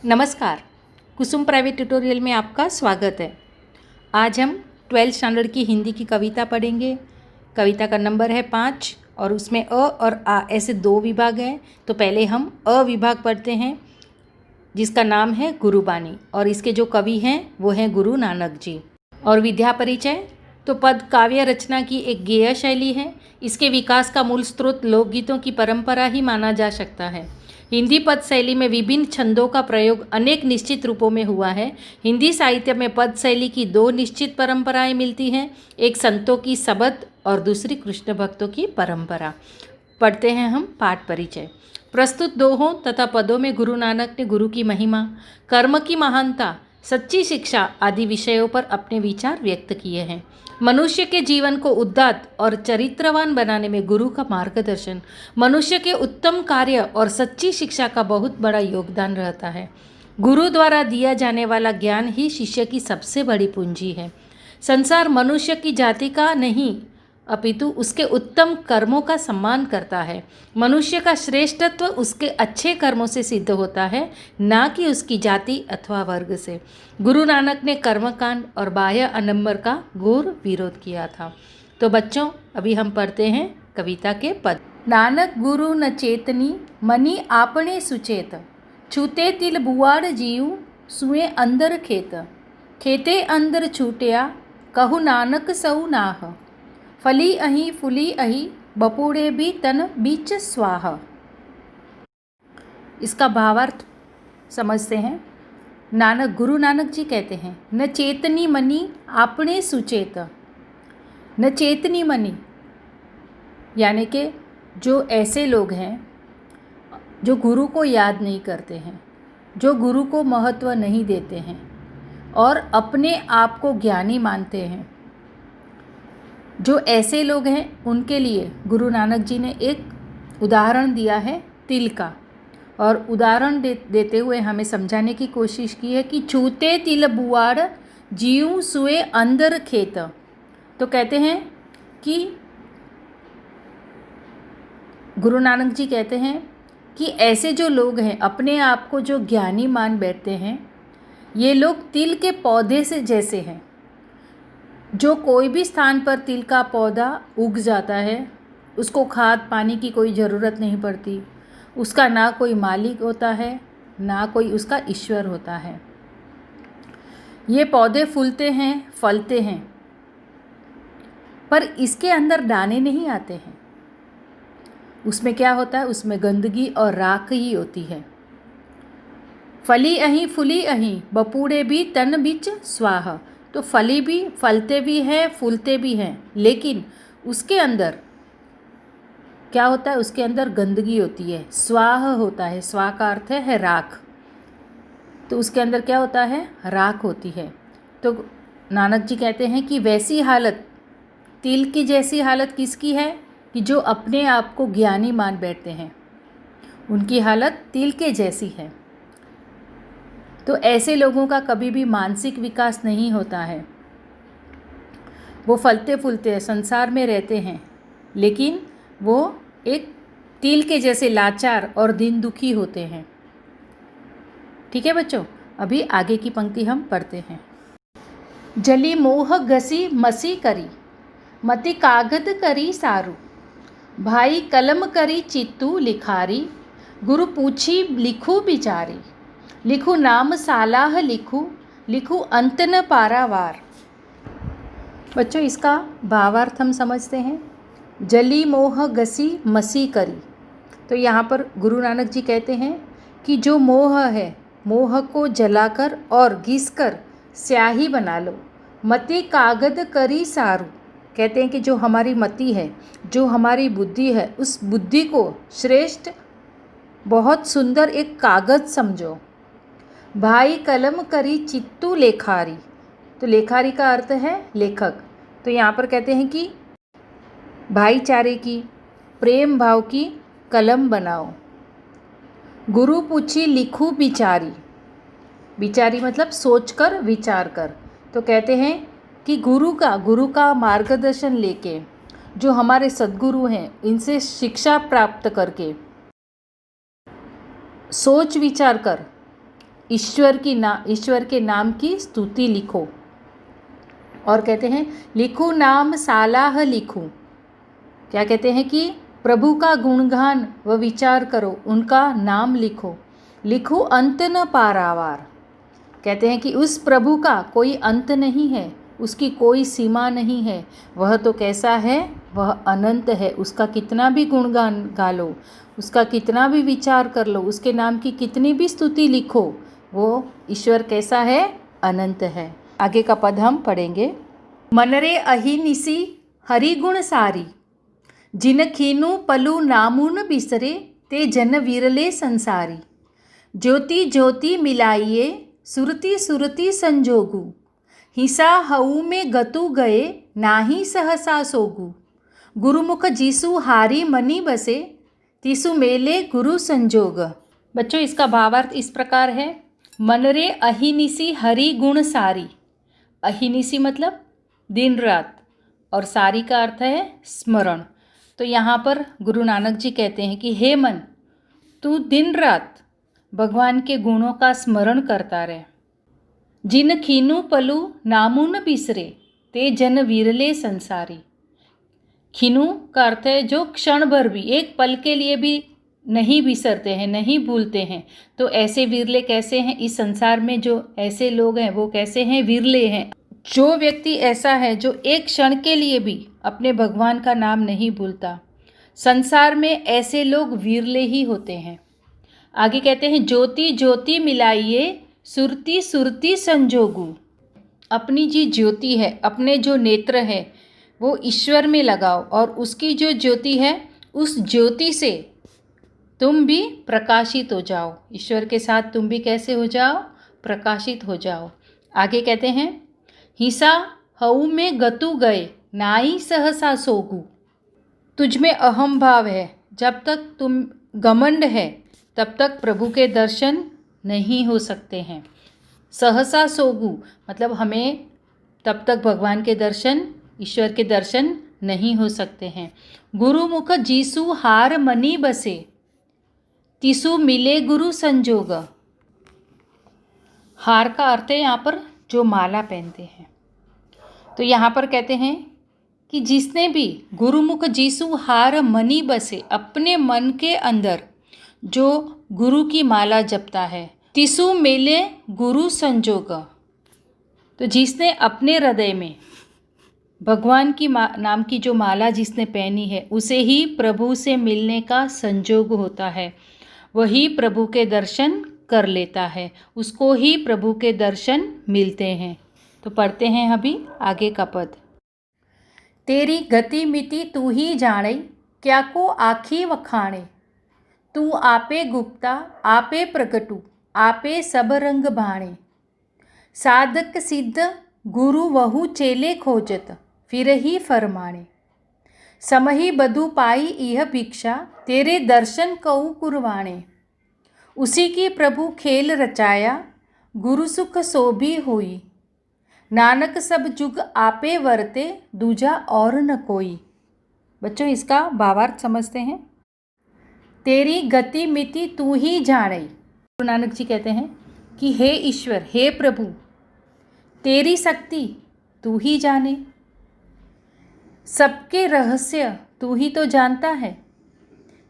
नमस्कार। कुसुम private tutorial में आपका स्वागत है। आज हम 12th स्टैंडर्ड की हिंदी की कविता पढ़ेंगे। कविता का नंबर है 5 और उसमें अ और आ ऐसे 2 विभाग हैं। तो पहले हम अ विभाग पढ़ते हैं, जिसका नाम है गुरुबानी, और इसके जो कवि हैं वो हैं गुरु नानक जी। और विद्या परिचय, तो पद काव्य रचना की एक गेय शैली है। इसके विकास का मूल स्रोत लोकगीतों की परंपरा ही माना जा सकता है। हिंदी पद शैली में विभिन्न छंदों का प्रयोग अनेक निश्चित रूपों में हुआ है। हिंदी साहित्य में पद शैली की 2 निश्चित परंपराएं मिलती हैं, एक संतों की सबद और दूसरी कृष्ण भक्तों की परंपरा। पढ़ते हैं हम पाठ परिचय। प्रस्तुत दोहों तथा पदों में गुरु नानक ने गुरु की महिमा, कर्म की महानता, सच्ची शिक्षा आदि विषयों पर अपने विचार व्यक्त किए हैं। मनुष्य के जीवन को उदात्त और चरित्रवान बनाने में गुरु का मार्गदर्शन, मनुष्य के उत्तम कार्य और सच्ची शिक्षा का बहुत बड़ा योगदान रहता है। गुरु द्वारा दिया जाने वाला ज्ञान ही शिष्य की सबसे बड़ी पूंजी है। संसार मनुष्य की जाति का नहीं अपितु उसके उत्तम कर्मों का सम्मान करता है। मनुष्य का श्रेष्ठत्व उसके अच्छे कर्मों से सिद्ध होता है, ना कि उसकी जाति अथवा वर्ग से। गुरु नानक ने कर्मकांड और बाह्य आडंबर का घोर विरोध किया था। तो बच्चों, अभी हम पढ़ते हैं कविता के पद। नानक गुरु न चेतनी, मनी आपने सुचेत, छूते तिल बुआड़ जीव, सुए अंदर खेत, खेते अंदर छूटिया, कहु नानक सऊ नाह, फली अही फुली अही, बपूड़े भी तन बीच स्वाह। इसका भावार्थ समझते हैं। गुरु नानक जी कहते हैं, न चेतनी मनी आपने सुचेत। न चेतनी मनी यानी कि जो ऐसे लोग हैं जो गुरु को याद नहीं करते हैं, जो गुरु को महत्व नहीं देते हैं और अपने आप को ज्ञानी मानते हैं, जो ऐसे लोग हैं उनके लिए गुरु नानक जी ने एक उदाहरण दिया है तिल का। और उदाहरण देते हुए हमें समझाने की कोशिश की है कि छूते तिल बुआड़ जीव सुए अंदर खेत। तो कहते हैं कि गुरु नानक जी कहते हैं कि ऐसे जो लोग हैं, अपने आप को जो ज्ञानी मान बैठते हैं, ये लोग तिल के पौधे से जैसे हैं। जो कोई भी स्थान पर तिल का पौधा उग जाता है, उसको खाद पानी की कोई ज़रूरत नहीं पड़ती। उसका ना कोई मालिक होता है, ना कोई उसका ईश्वर होता है। ये पौधे फूलते हैं, फलते हैं, पर इसके अंदर दाने नहीं आते हैं। उसमें क्या होता है? उसमें गंदगी और राख ही होती है। फली अहीं फुली अहीं, बपूड़े भी तन बीच स्वाह। तो फली भी, फलते भी हैं, फूलते भी हैं, लेकिन उसके अंदर क्या होता है? उसके अंदर गंदगी होती है, स्वाह होता है। स्वाह का अर्थ है राख। तो उसके अंदर क्या होता है? राख होती है। तो नानक जी कहते हैं कि वैसी हालत, तिल की जैसी हालत किसकी है? कि जो अपने आप को ज्ञानी मान बैठते हैं, उनकी हालत तिल के जैसी है। तो ऐसे लोगों का कभी भी मानसिक विकास नहीं होता है। वो फलते फूलते हैं, संसार में रहते हैं, लेकिन वो एक तिल के जैसे लाचार और दिन दुखी होते हैं। ठीक है बच्चों, अभी आगे की पंक्ति हम पढ़ते हैं। जली मोह घसी मसी करी, मति कागद करी सारू, भाई कलम करी चित्तू लिखारी, गुरु पूछी लिखू बिचारी, लिखू नाम सालाह लिखू, लिखू अंत न पारावार। बच्चों, इसका भावार्थ हम समझते हैं। जली मोह घसी मसी करी। तो यहाँ पर गुरु नानक जी कहते हैं कि जो मोह है, मोह को जलाकर और घिसकर स्याही बना लो। मति कागद करी सारू। कहते हैं कि जो हमारी मति है, जो हमारी बुद्धि है, उस बुद्धि को श्रेष्ठ, बहुत सुंदर एक कागज समझो। भाई कलम करी चित्तू लेखारी। तो लेखारी का अर्थ है लेखक। तो यहाँ पर कहते हैं कि भाईचारे की, प्रेम भाव की कलम बनाओ। गुरु पूछी लिखू बिचारी। बिचारी मतलब सोचकर, विचार कर। तो कहते हैं कि गुरु का मार्गदर्शन लेके, जो हमारे सद्गुरु हैं, इनसे शिक्षा प्राप्त करके, सोच विचार कर ईश्वर के नाम की स्तुति लिखो। और कहते हैं लिखो नाम सालाह लिखो। क्या कहते हैं कि प्रभु का गुणगान व विचार करो, उनका नाम लिखो। लिखो अंत न पारावार। कहते हैं कि उस प्रभु का कोई अंत नहीं है, उसकी कोई सीमा नहीं है। वह तो कैसा है, वह अनंत है। उसका कितना भी गुणगान गा लो, उसका कितना भी विचार कर लो, उसके नाम की कितनी भी स्तुति लिखो, वो ईश्वर कैसा है, अनंत है। आगे का पद हम पढ़ेंगे। मनरे अहिनिसी हरिगुण सारी, जिन खीनु पलु नामुन बिसरे, ते जन विरले संसारी। ज्योति ज्योति मिलाइए सुरति सुरति संजोगु, हिसा हऊ में गतु गए नाही सहसा सोगु। गुरुमुख जीसु हारी मनी बसे, तीसु मेले गुरु संजोग। बच्चों, इसका भावार्थ इस प्रकार है। मनरे अहिनिसी हरि गुण सारी। अहिनिसी मतलब दिन रात, और सारी का अर्थ है स्मरण। तो यहाँ पर गुरु नानक जी कहते हैं कि हे मन, तू दिन रात भगवान के गुणों का स्मरण करता रहे। जिन खीनु पलु नामुन बिसरे, ते जन विरले संसारी। खीनु का अर्थ है जो क्षण भर भी, एक पल के लिए भी नहीं बिसरते हैं, नहीं भूलते हैं। तो ऐसे विरले कैसे हैं इस संसार में? जो ऐसे लोग हैं वो कैसे हैं? विरले हैं। जो व्यक्ति ऐसा है जो एक क्षण के लिए भी अपने भगवान का नाम नहीं भूलता, संसार में ऐसे लोग विरले ही होते हैं। आगे कहते हैं ज्योति ज्योति मिलाइए सुरति सुरति संजोगु। अपनी जी ज्योति है, अपने जो नेत्र है वो ईश्वर में लगाओ, और उसकी जो ज्योति है उस ज्योति से तुम भी प्रकाशित हो जाओ। ईश्वर के साथ तुम भी कैसे हो जाओ? प्रकाशित हो जाओ। आगे कहते हैं हिसा हऊ में गतु गए नाई सहसा सोगु। तुझ में अहम भाव है, जब तक तुम घमंड है तब तक प्रभु के दर्शन नहीं हो सकते हैं। सहसा सोगु मतलब हमें तब तक भगवान के दर्शन, ईश्वर के दर्शन नहीं हो सकते हैं। गुरुमुख जीसु हार मनी बसे, तिसु मिले गुरु संजोग। हार का अर्थ है यहाँ पर जो माला पहनते हैं। तो यहाँ पर कहते हैं कि जिसने भी गुरुमुख जीसु हार मनी बसे, अपने मन के अंदर जो गुरु की माला जपता है, तिसु मेले गुरु संजोग। तो जिसने अपने हृदय में भगवान की नाम की जो माला जिसने पहनी है, उसे ही प्रभु से मिलने का संजोग होता है। वही प्रभु के दर्शन कर लेता है, उसको ही प्रभु के दर्शन मिलते हैं। तो पढ़ते हैं अभी आगे का पद। तेरी गति मिति तू ही जाने, क्या को आखी वखाणे। तू आपे गुप्ता आपे प्रगटू, आपे सब रंग भाणे। साधक सिद्ध गुरु वहु चेले खोजत, फिर ही फरमाणे। समही बधु पाई यह भिक्षा, तेरे दर्शन कऊ कुरवाणे। उसी की प्रभु खेल रचाया, गुरु सुख सोभी होई। नानक सब जुग आपे वरते, दूजा और न कोई। बच्चों, इसका भावार्थ समझते हैं। तेरी गति मिति तू ही जाने। गुरु नानक जी कहते हैं कि हे ईश्वर, हे प्रभु, तेरी शक्ति तू ही जाने, सबके रहस्य तू ही तो जानता है।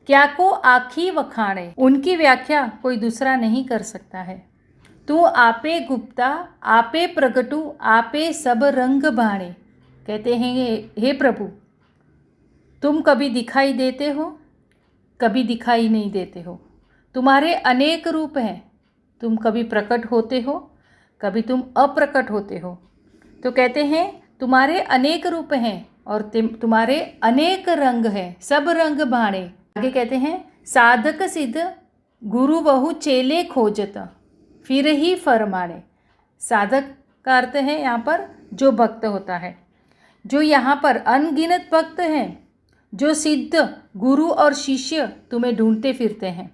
क्या को आखी वखाणे, उनकी व्याख्या कोई दूसरा नहीं कर सकता है। तू आपे गुप्ता आपे प्रगटू, आपे सब रंग भाणे। कहते हैं हे प्रभु, तुम कभी दिखाई देते हो, कभी दिखाई नहीं देते हो। तुम्हारे अनेक रूप हैं, तुम कभी प्रकट होते हो, कभी तुम अप्रकट होते हो। तो कहते हैं तुम्हारे अनेक रूप हैं और तुम्हारे अनेक रंग हैं, सब रंग भाणे। आगे कहते हैं साधक सिद्ध गुरु बहु चेले खोजत, फिर ही फरमाने। साधक का अर्थ है यहाँ पर जो भक्त होता है। जो यहाँ पर अनगिनत भक्त हैं, जो सिद्ध गुरु और शिष्य तुम्हें ढूंढते फिरते हैं,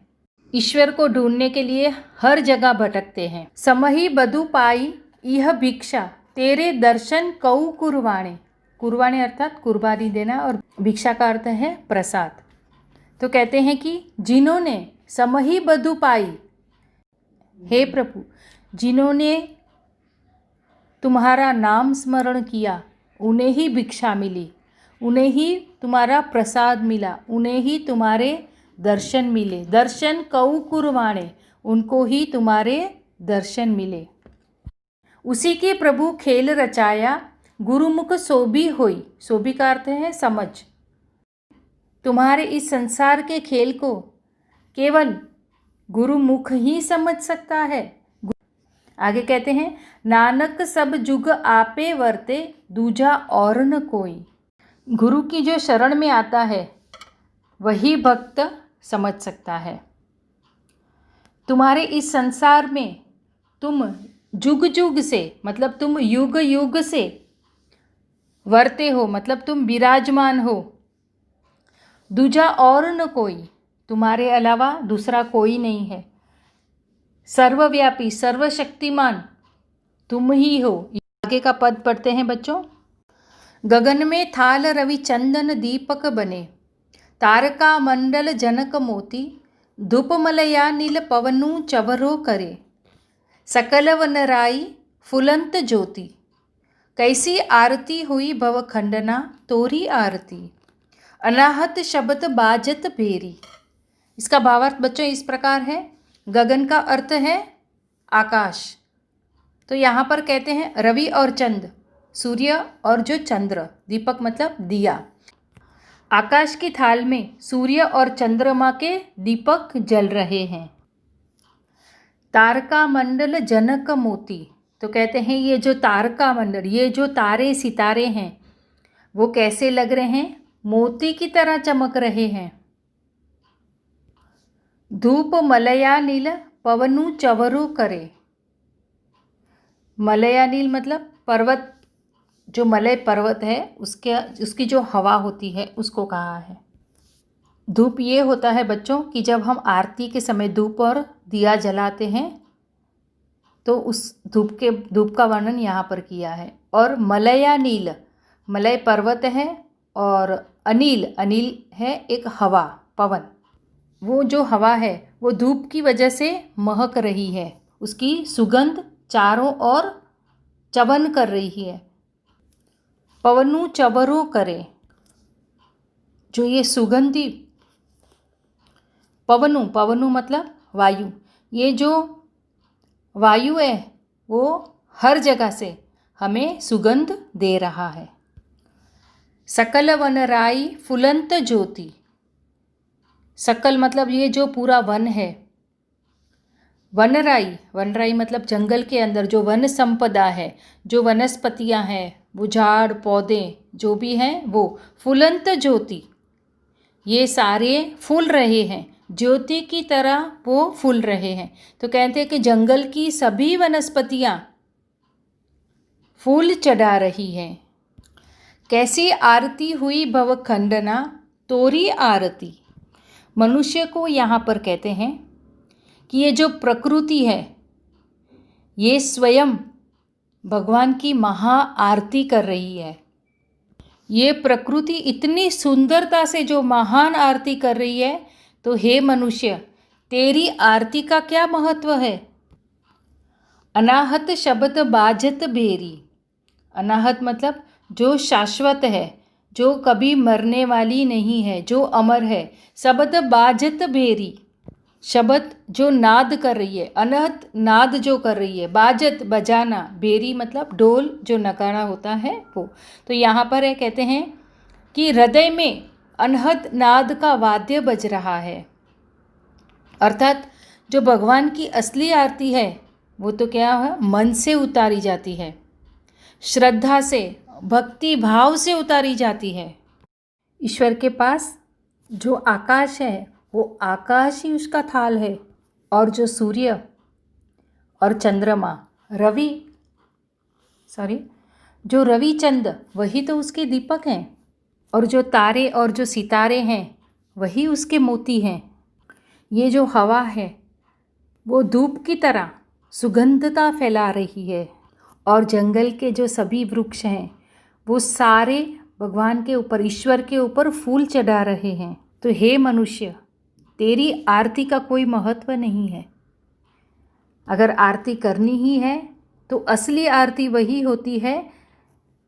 ईश्वर को ढूंढने के लिए हर जगह भटकते हैं। समही बधु पाई यह भिक्षा, तेरे दर्शन कऊ कुरवाणे। कुरवाणे अर्थात कुर्बानी देना, और भिक्षा का अर्थ है प्रसाद। तो कहते हैं कि जिन्होंने समही बधु पाई, हे प्रभु, जिन्होंने तुम्हारा नाम स्मरण किया उन्हें ही भिक्षा मिली, उन्हें ही तुम्हारा प्रसाद मिला, उन्हें ही तुम्हारे दर्शन मिले। दर्शन कऊ कुरवाणे, उनको ही तुम्हारे दर्शन मिले। उसी के प्रभु खेल रचाया, गुरुमुख सोभी होई। सोभी का अर्थ है समझ। तुम्हारे इस संसार के खेल को केवल गुरुमुख ही समझ सकता है। आगे कहते हैं, नानक सब जुग आपे वर्ते, दूजा और न कोई। गुरु की जो शरण में आता है वही भक्त समझ सकता है। तुम्हारे इस संसार में तुम जुग जुग से, मतलब तुम युग युग से वर्ते हो, मतलब तुम विराजमान हो। दूजा और न कोई, तुम्हारे अलावा दूसरा कोई नहीं है। सर्वव्यापी सर्वशक्तिमान तुम ही हो। आगे का पद पढ़ते हैं बच्चों। गगन में थाल रवि चंदन दीपक बने, तारका मंडल जनक मोती, धूप मलया नील पवनु चवरो करे, सकल वनराई फुलंत ज्योति, कैसी आरती हुई भव खंडना तोरी आरती, अनाहत शब्द बाजत भेरी। इसका भावार्थ बच्चों इस प्रकार है। गगन का अर्थ है आकाश, तो यहाँ पर कहते हैं रवि और चंद, सूर्य और जो चंद्र, दीपक मतलब दिया। आकाश की थाल में सूर्य और चंद्रमा के दीपक जल रहे हैं। तारका मंडल जनक मोती, तो कहते हैं ये जो तारका मंडल, ये जो तारे सितारे हैं वो कैसे लग रहे हैं? मोती की तरह चमक रहे हैं। धूप मलया नील पवनु चवरु करे। मलया नील मतलब पर्वत, जो मलय पर्वत है उसकी जो हवा होती है उसको कहा है। धूप ये होता है बच्चों कि जब हम आरती के समय धूप और दिया जलाते हैं तो उस धूप का वर्णन यहाँ पर किया है। और मलया नील, मलय पर्वत है, और अनिल, अनिल है एक हवा, पवन। वो जो हवा है वो धूप की वजह से महक रही है, उसकी सुगंध चारों ओर चवन कर रही है। पवनु चवरो करे, जो ये सुगंधी पवनु मतलब वायु, ये जो वायु है वो हर जगह से हमें सुगंध दे रहा है। सकल वनराई फुलंत ज्योति, सकल मतलब ये जो पूरा वन है। वनराई मतलब जंगल के अंदर जो वन संपदा है, जो वनस्पतियां हैं, वो झाड़ पौधे जो भी हैं, वो फुलंत ज्योति, ये सारे फूल रहे हैं, ज्योति की तरह वो फूल रहे हैं। तो कहते हैं कि जंगल की सभी वनस्पतियां फूल चढ़ा रही हैं। कैसी आरती हुई भव खंडना तोरी आरती। मनुष्य को यहाँ पर कहते हैं कि ये जो प्रकृति है ये स्वयं भगवान की महा आरती कर रही है। ये प्रकृति इतनी सुंदरता से जो महान आरती कर रही है, तो हे मनुष्य तेरी आरती का क्या महत्व है। अनाहत शब्द बाजत बेरी, अनाहत मतलब जो शाश्वत है, जो कभी मरने वाली नहीं है, जो अमर है। शब्द बाजत बेरी, शब्द जो नाद कर रही है, अनहत नाद जो कर रही है, बाजत बजाना, बेरी मतलब ढोल जो नगाड़ा होता है वो। तो यहाँ पर है कहते हैं कि हृदय में अनहत नाद का वाद्य बज रहा है। अर्थात जो भगवान की असली आरती है वो तो क्या है, मन से उतारी जाती है, श्रद्धा से, भक्ति भाव से उतारी जाती है। ईश्वर के पास जो आकाश है वो आकाश ही उसका थाल है, और जो सूर्य और चंद्रमा, जो रवि चंद वही तो उसके दीपक हैं, और जो तारे और जो सितारे हैं वही उसके मोती हैं। ये जो हवा है वो धूप की तरह सुगंधता फैला रही है, और जंगल के जो सभी वृक्ष हैं वो सारे भगवान के ऊपर, ईश्वर के ऊपर फूल चढ़ा रहे हैं। तो हे मनुष्य तेरी आरती का कोई महत्व नहीं है। अगर आरती करनी ही है तो असली आरती वही होती है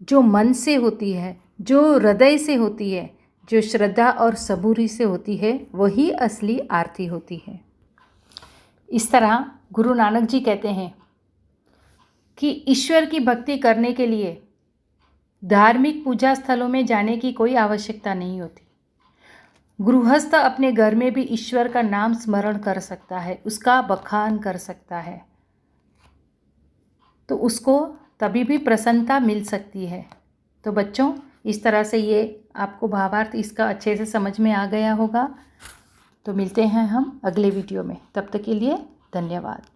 जो मन से होती है, जो हृदय से होती है, जो श्रद्धा और सबूरी से होती है, वही असली आरती होती है। इस तरह गुरु नानक जी कहते हैं कि ईश्वर की भक्ति करने के लिए धार्मिक पूजा स्थलों में जाने की कोई आवश्यकता नहीं होती। गृहस्थ अपने घर में भी ईश्वर का नाम स्मरण कर सकता है, उसका बखान कर सकता है, तो उसको तभी भी प्रसन्नता मिल सकती है। तो बच्चों, इस तरह से ये आपको भावार्थ इसका अच्छे से समझ में आ गया होगा। तो मिलते हैं हम अगले वीडियो में, तब तक के लिए धन्यवाद।